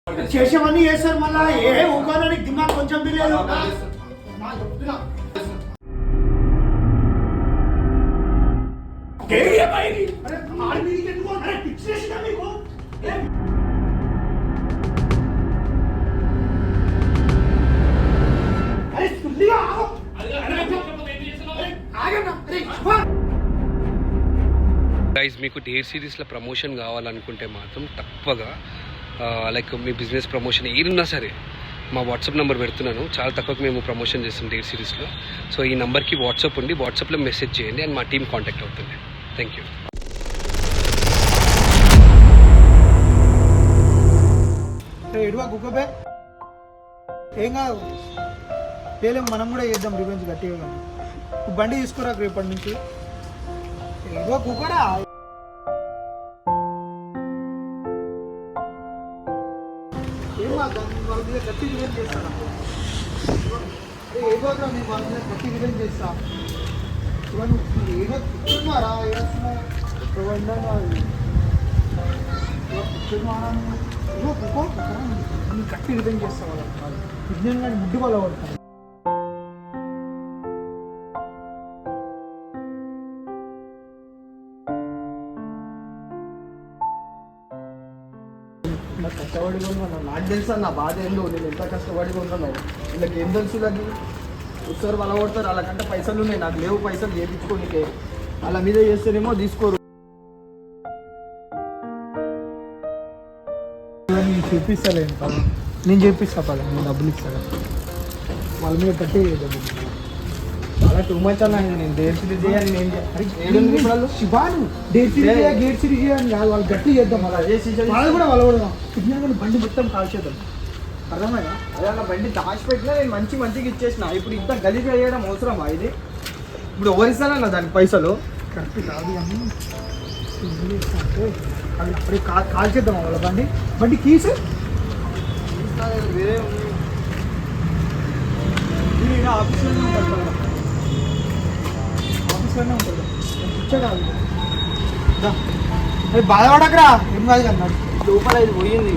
చేసేవన్నీ చేస్తారు మళ్ళా ఏ ఊకోనని దిమాగ్ కొంచెం తెలియదు. గైస్, మీకు డేర్ సిరీస్లో ప్రమోషన్ కావాలనుకుంటే మాత్రం తప్పగా లైక్ మీ బిజినెస్ ప్రమోషన్ ఏదున్నా సరే మా వాట్సాప్ నెంబర్ పెడుతున్నాను. చాలా తక్కువకి మేము ప్రమోషన్ చేస్తాం డేర్ సిరీస్లో. సో ఈ నెంబర్కి వాట్సాప్ ఉండి వాట్సాప్లో మెసేజ్ చేయండి అండ్ మా టీం కాంటాక్ట్ అవుతుంది. Thank you. ఏం కాదు, చేయలేము, మనం కూడా చేద్దాం రివెంజ్ గట్టిగా. కానీ బండి తీసుకురా రేపటి నుంచి. ఏదో కుక్కరా గట్టి రివెంజ్ చేస్తాను. ఏదో నేను వాళ్ళ మీద గట్టి రివెంజ్ చేస్తా. ఏదో కూర్చున్నారా గట్టి రివెంజ్ చేస్తా. వాళ్ళ విజ్ఞానం కానీ ముడ్డు వాళ్ళ పడతాను. నాకు కష్టపడి ఉన్నాను. నాకు తెలుసా నా బాధ ఏందో, నేను ఎంత కష్టపడి ఉన్నాను. వీళ్ళకి ఏం తెలుసు? వీళ్ళకి ఒకసారి వాళ్ళ కొడతారు, వాళ్ళకంటే పైసలు ఉన్నాయి, నాకు లేవు పైసలు చేయించుకోనికే. వాళ్ళ మీద చేస్తేనేమో తీసుకోరు. నేను చేపిస్తాను పద, నేను చేపిస్తా పద, నేను డబ్బులు ఇస్తాను. వాళ్ళ మీద కట్టి డబ్బులు చాలా టూ మచ్ అన్నా. నేను డేర్ సిరీస్ చేయాలి. నేను శివాను డేర్ సిరీస్ గేట్ సిరీస్ చేయాలి కాదు, వాళ్ళు గట్టి చేద్దాం. అలా వాళ్ళు కూడా వాళ్ళు కూడా విజ్ఞానం బండి మొత్తం కాల్చేద్దాం. అర్థమైనా? అదే అన్న, బండి దాచిపెట్టినా నేను మంచిగా ఇచ్చేసిన. ఇప్పుడు ఇంత గలీజ్ వేయడం అవసరమా? ఇది ఇప్పుడు ఎవరిస్తానన్న దానికి పైసలు? కరెక్ట్ కాదు కానీ అంటే అది అప్పుడే కాల్చేద్దాం వాళ్ళ బండి. బండి కీస్ వేరే ఆఫీస్లోనే ఉంటారు. ఆఫీస్లోనే ఉంటుంది. కూర్చోడాలి. అది బాధపడకరా, ఏం కాదు అన్నాడు. లోపల ఇది పోయింది.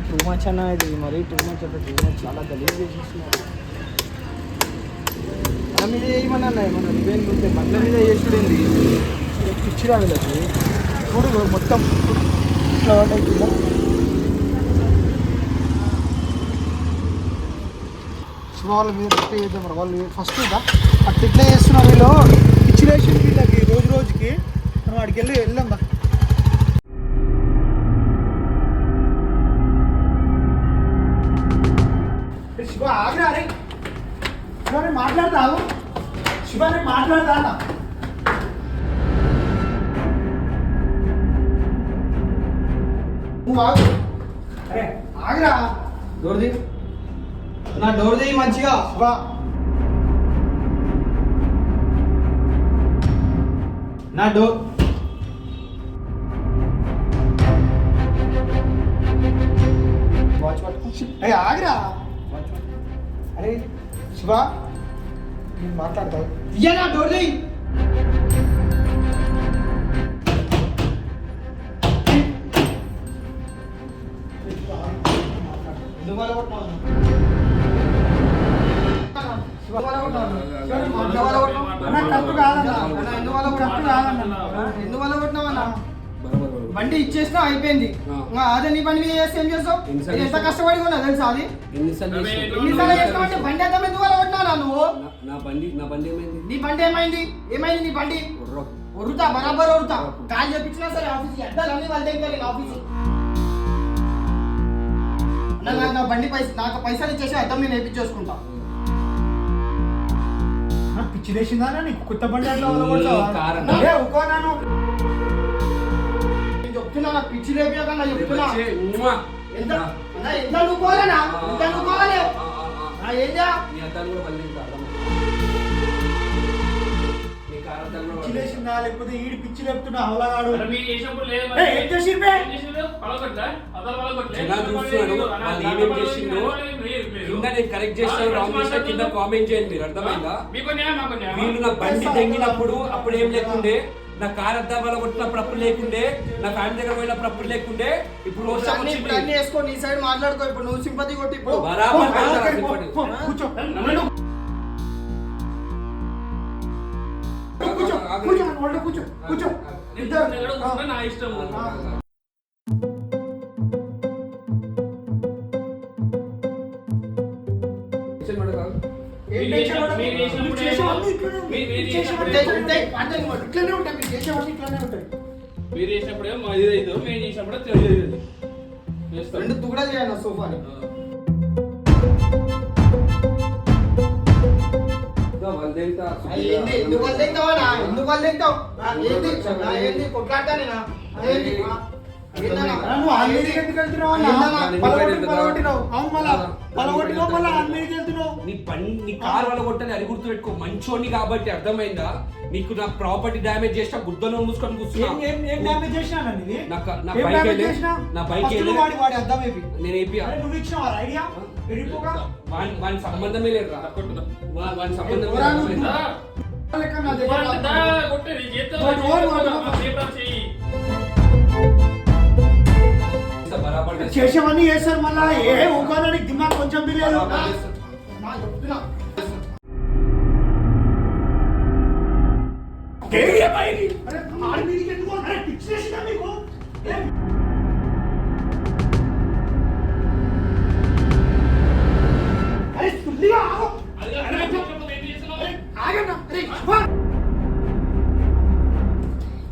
టూ మచ్ అన్న, ఇది మరీ టూ మచ్ అంటే టూ మచ్. చాలా గలీజ్ చేసేస్తున్నారు. మన మీద ఏమన్నా ఏమన్నా రివెంజ్ ఉంటే మన మీద చేసుడేంది? పిచ్చిరా వీళ్ళకి. చూడు మొత్తం ఇట్లా అవుతుందా. శివ వాళ్ళ మీద గట్టి చేద్దాం. వాళ్ళు ఫస్ట్ అట్లా ఇట్లా చేస్తున్నారు వీళ్ళు. పిచ్చిలేసి వీళ్ళకి రోజు రోజుకి మనం అడికి వెళ్దాం. శివ ఆగ్రా రే, శివ నేను మాట్లాడతాను. శివ నేను మాట్లాడతా. నువ్వు ఆగు. అరే ఆగ్రా. డోర్ది నా డోర్ది మంచిగా. శివ నా డోర్ వాచ్ పట్టుకో. అరే ఆగ్రా. అరే శివ నేను మాట్లాడతావు. ఇయ్య నా డోర్ది. బండి ఇచ్చేసినా అయిపోయింది. అదే నీ బండి మీద చేస్తే ఏం చేస్తావు? ఎంత కష్టపడి ఉన్నా తెలుసా? అది ఎన్నిసార్లు చేస్తావంటే బండి అర్థం ఎందుకు వల్ల కొట్టినా నువ్వు? నీ బండి ఏమైంది? ఏమైంది నీ బండి? ఒరుతా, బరాబర్ ఒరుతా. కాల్ చెప్పించినా సరే ఆఫీస్ అద్దాలు అన్ని వాళ్ళ దగ్గర. నేను ఆఫీస్ నా బండి నాకు పైసలు ఇచ్చేసి అద్దం నేను వేయించేసుకుంటా. పిచ్చి వేసిందా నీకు? కొత్త బండి అట్లా ఊకోనాను. నేను చెప్తున్నా, నాకు పిచ్చి లేపియకన్నా చెప్తున్నా. ఎంత నువ్వుకోవాలనా? ఎంత నువ్వుకోవాలి? ఏంటా పిచ్చిలేసిందా లేకపోతే ఈడు పిచ్చి లేపుతున్నా అవలగాడు? కరెక్ట్ చేస్తాను, రాంగ్ చేస్తా కింద కామెంట్ చేయండి. మీరు అర్థమైందా? వీళ్ళు నా బండి తెంగినప్పుడు అప్పుడు ఏం లేకుండే, నా కార్ అద్దం వల్ల కొట్టినప్పుడు అప్పుడు లేకుండే, నా ఫ్యామిలీ దగ్గర పోయినప్పుడు అప్పుడు లేకుండే, ఇప్పుడు రోషం వచ్చింది. అన్ని వేసుకో, నీ సైడ్ మాట్లాడుకో. ఇప్పుడు నువ్వు సింపతి కొట్టి ఇప్పుడు బరాబర్ పెడతారా సింపతి? కూర్చో కూర్చో నా ఇష్టం. మీరు చేసినప్పుడే మా ఇది అవుతుంది, మేము చేసినప్పుడే తెలియదు. రెండు తుగడాలు చేయాలి సోఫాని. ఎందుకు వాళ్ళు తింటావా? ఎందుకు వాళ్ళు తింటావు? ఏంది కొట్లాడతా నేనా? ఏంది? నువ్వు ఆన్మీదికి ఎందుకు వెళ్తున్నావు అన్న? పలగొట్టినావు. అవును, మళ్ళా పలగొట్టినావు, మళ్ళీ ఆన్మీదికి వెళ్తున్నావు. నీ కార్ వల్ల కొట్టని అది గుర్తు పెట్టుకో. మంచోని కాబట్టి అర్థమైందా? నీకు నా ప్రాపర్టీ డ్యామేజ్ చేసిన గుద్దలో మూసుకొని కూర్చున్నా. ఏం డ్యామేజ్ చేసినా నన్ను? నా బైక్ వాడి అర్థం అయిపోయి నేను ఏపీ నువ్వు ఇచ్చిన ఐడియా వాని సంబంధమే లేదు రా. వాని సంబంధం చేసేవన్నీ చేస్తారు. మళ్ళా ఏ ఊకానికి దిమాగ్ కొంచెం తెలియదు.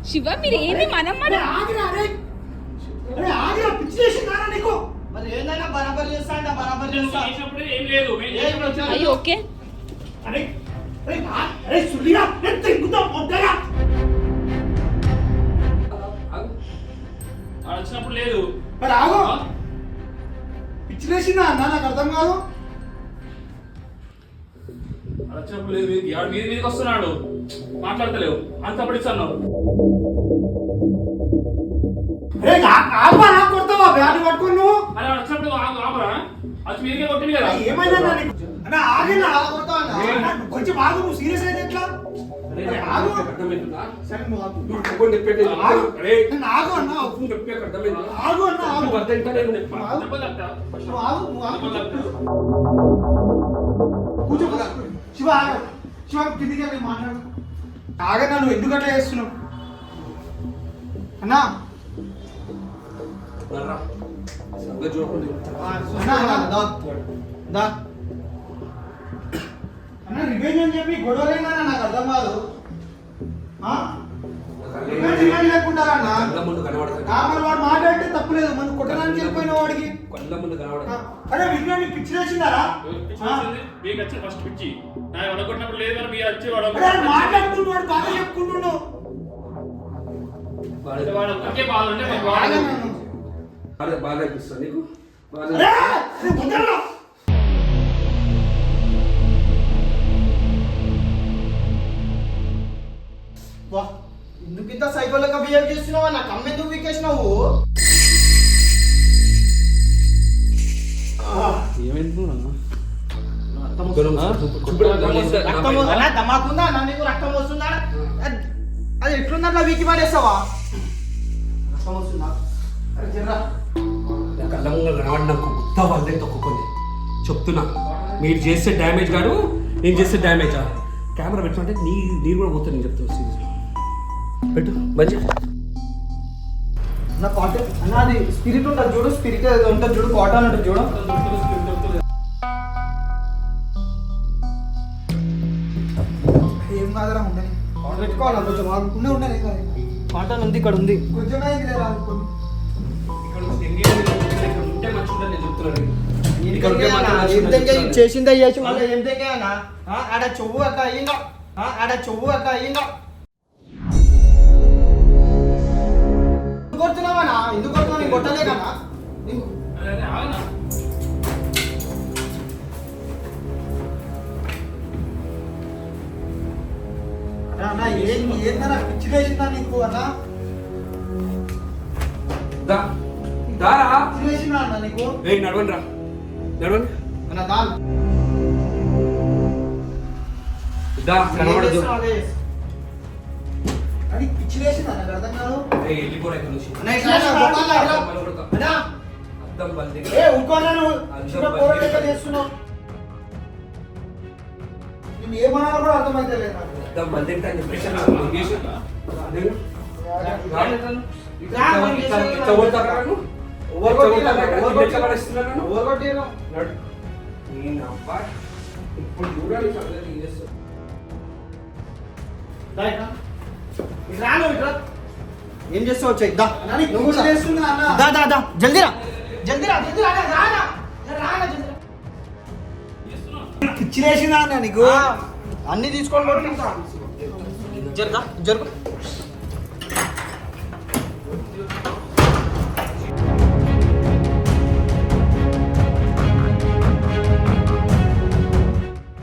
శివ మీరు ఏంది మనం మరి ఏందన్నా బరాబర్ చేస్తా అంటే బరాబర్ చేస్తా. చేసినప్పుడే ఏం లేదు, మేము చేసినప్పుడు అయ్యో ఓకే వచ్చినప్పుడు లేదు. మరి ఆగు, పిచ్చిలేసిందా అన్న? నాకు అర్థం కాదు. వచ్చినప్పుడు లేదు, మీదికి వస్తున్నాడు, మాట్లాడతలేవు, అంతప్పుడు ఇస్తాను. కొడతావా బ్యాట్ పట్టుకుని నువ్వు? అరే వచ్చినప్పుడు ఆపరా? వచ్చి మీదికే కొట్టింది కదా. ఏమైనా ఆగినా కొంచెం ఆగు. నువ్వు సీరియస్ అయితే ఎట్లా? ఆగు. సరే నువ్వు ఆగు. నేను ఆగు అన్నా. ఆగు అన్నా, ఆగు. నువ్వు ఆగు, నువ్వు ఆగు. కూర్చో. శివ ఆగు. శివ కిందికి వెళ్ళి మాట్లాడు. ఆగన్నా, నువ్వు ఎందుకు అట్లా చేస్తున్నావు అన్నా? అన్న రివెంజ్ అని చెప్పి గొడవలేనా? నాకు అర్థం కాదు. రివెంజ్ లేకుండా మరి వాడు మాట్లాడితే తప్పులేదు. మనం కొట్టడానికి వెళ్ళిపోయిన వాడికి అరే విజ్ఞానికి పిచ్చి వేసిందారా? మీకు వచ్చి ఫస్ట్ పిచ్చి నాకు వడగొట్టినప్పుడు లేదు కానీ మీరు వచ్చి మాట్లాడుతున్నాడు, బాగా చెప్పుకుంటున్నాడు. వాడు ఒక్కరికే బాధ ఉంటే మాకు బాధ. బాగా అనిపిస్తుంది నీకు? ఎందుకు ఇంత సైకోలుగా బిహేవ్ చేస్తున్నావు? నాకు అమ్మ ఎందుకు వీకేసినావు? దమాకుందా? నీకు రక్తం వస్తుందా? అది ఎట్లుందా? అట్లా వీకి పడేస్తావా? రక్తం వస్తుందా? అరే జర్రా కళ్ళంగా కనబడి నాకు గుత్త వాళ్ళే తొక్కుకొని చెప్తున్నా. మీరు చేసే డ్యామేజ్ కాదు, నేను చేసే డ్యామేజా? కెమెరా పెట్టుకుంటే నీరు కూడా పోతుంది. నేను చెప్తున్నా సీరియస్ పెట్టు మంచి నా కాటన్ అన్న, అది స్పిరిట్ ఉంటుంది చూడు, స్పిరిట్ ఉంటుంది చూడు, కాటన్ ఉంటుంది చూడు. ఏం కాదరా, ఉండని పెట్టుకోవాలా కొంచెం ఉండని కాటన్ ఉంది, ఇక్కడ ఉంది. కొంచెం లేదా చేసిందే చేసి మళ్ళీ ఏం తెగనా? ఆడ చెవు అక్క అయ్యిందా? ఆడ చెవు అక్క అయ్యిందా? ఎందుకు కొడుతున్నావా? ఎందుకు కొడుతున్నావు? నేను కొట్టలే కదా. అన్నా ఏందన్నా పిచ్చి వేసిందా నీకు అన్నా? పిచ్చి వేసిందా అన్న నీకు? నడవండి రా, నడవండి అన్న దాల్ కనబడదు. అది పిచ్చి లేచిందా నాకు అర్థం కాదు. వెళ్ళిపోరా ఇక్కడ నుంచి. అన్న, ఇట్లా రా, బొమ్మలు రా, ఇట్లా. అన్నా, అద్దం బల్ది. ఊరుకోనా నువ్వు? చిన్న పోరాటం లెక్క చేస్తున్నావు. నేను ఏమన్నా కూడా అర్థమైతే లేదు నాకు. అద్దం బల్ది అంటే అని చెప్పేసి రా, మనం చేసేది ఇట్లా కొడతారా నన్ను? ఇట్లా పడేస్తున్నాను నన్ను? ఓవర్గొట్టిరు. నేను అబ్బా ఇప్పుడు చూడాలి సంగతి ఏం చేస్తావు. ఏం చేస్తావు వచ్చాయి దా నువ్వు చేస్తున్నా అన్న. దా దా దా జల్దీ రా జల్దీ రా జల్దీ రా రానా రానా జల్దీ రా. పిచ్చి లేచిందా అన్న నీకు? అన్ని తీసుకొని కొట్టుకుంటా జరుగు